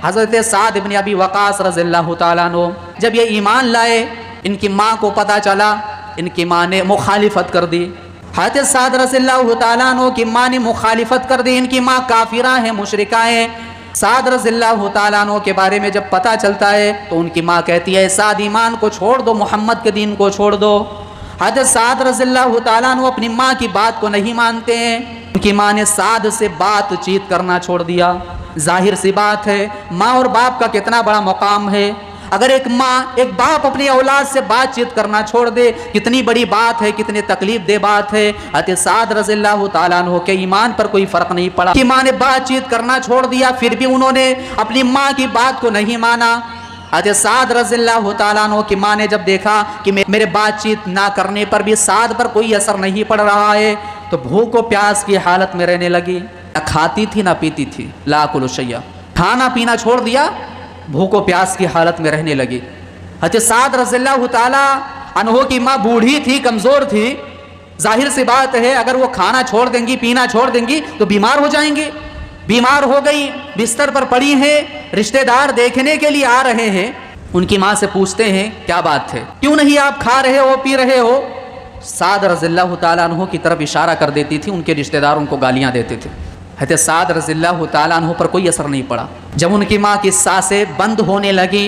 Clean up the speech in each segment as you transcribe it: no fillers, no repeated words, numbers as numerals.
हज़रत साद इब्न अबी वक़ास रज़ियल्लाहु ताला अन्हु जब ये ईमान लाए, इनकी माँ को पता चला, इनकी माँ ने मुखालिफत कर दी। हज़रत साद रज़ियल्लाहु ताला अन्हु की माँ ने मुखालिफत कर दी, इनकी माँ काफिरा है, मुशरिका है। साद रज़ियल्लाहु ताला अन्हु के बारे में जब पता चलता है तो उनकी माँ कहती है साद ईमान को छोड़ दो, मोहम्मद के दीन को छोड़ दो। हज़रत साद रज़ियल्लाहु ताला अन्हु अपनी माँ की बात को नहीं मानते हैं। उनकी माँ ने साद से बातचीत करना छोड़ दिया। जाहिर सी बात है, माँ और बाप का कितना बड़ा मुकाम है। अगर एक माँ एक बाप अपनी औलाद से बातचीत करना छोड़ दे, कितनी बड़ी बात है, कितनी तकलीफ दे बात है। हज़रत साद रज़ियल्लाहु ताला अन्हु के ईमान पर कोई फ़र्क नहीं पड़ा कि माँ ने बातचीत करना छोड़ दिया, फिर भी उन्होंने अपनी माँ की बात को नहीं माना। हज़रत साद रज़ियल्लाहु ताला अन्हु की माँ ने जब देखा कि मेरे बातचीत ना करने पर भी साद पर कोई असर नहीं पड़ रहा है, तो भूख और प्यास की हालत में रहने लगी। ना खाती थी ना पीती थी, ला कुलु शैया, खाना पीना छोड़ दिया, भूख और प्यास की हालत में रहने लगी। हज़रत साद रज़ियल्लाहु ताला अन्हु की माँ बूढ़ी थी, कमज़ोर थी। जाहिर सी बात है, अगर वो खाना छोड़ देंगी, पीना छोड़ देंगी तो बीमार हो जाएंगी। बीमार हो गई, बिस्तर पर पड़ी हैं, रिश्तेदार देखने के लिए आ रहे हैं। उनकी माँ से पूछते हैं क्या बात है, क्यों नहीं आप खा रहे हो, पी रहे हो। साद रज़ियल्लाहु ताला अन्हु की तरफ इशारा कर देती थी, उनके रिश्तेदार उनको गालियाँ देते थे। हज़रत साद रज़ियल्लाहु ताला अन्हु पर कोई असर नहीं पड़ा। जब उनकी माँ की सांसें बंद होने लगी,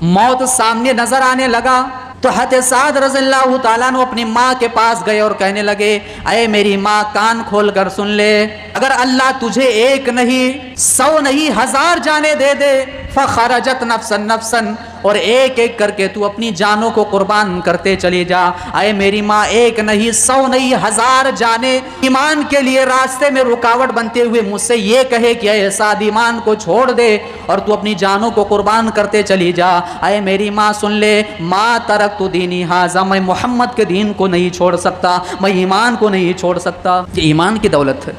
मौत सामने नजर आने लगा, तो हज़रत साद रज़ियल्लाहु ताला अन्हु अपनी माँ के पास गए और कहने लगे, अये मेरी माँ, कान खोल कर सुन ले, अगर अल्लाह तुझे एक नहीं 100 नहीं 1000 जाने दे दे, फ़ख़रजत नफ्सन नफ्सन, और एक एक करके तू अपनी जानों को कुर्बान करते चली जा। अये मेरी माँ, एक नहीं 100 नहीं 1000 जाने ईमान के लिए रास्ते में रुकावट बनते हुए मुझसे ये कहे कि अये साद ईमान को छोड़ दे और तू अपनी जानों को कुर्बान करते चली जा। अये मेरी माँ सुन ले, माँ तरक तू दीनी हाज़ा, मैं मोहम्मद के दीन को नहीं छोड़ सकता, मैं ईमान को नहीं छोड़ सकता। ये ईमान की दौलत है।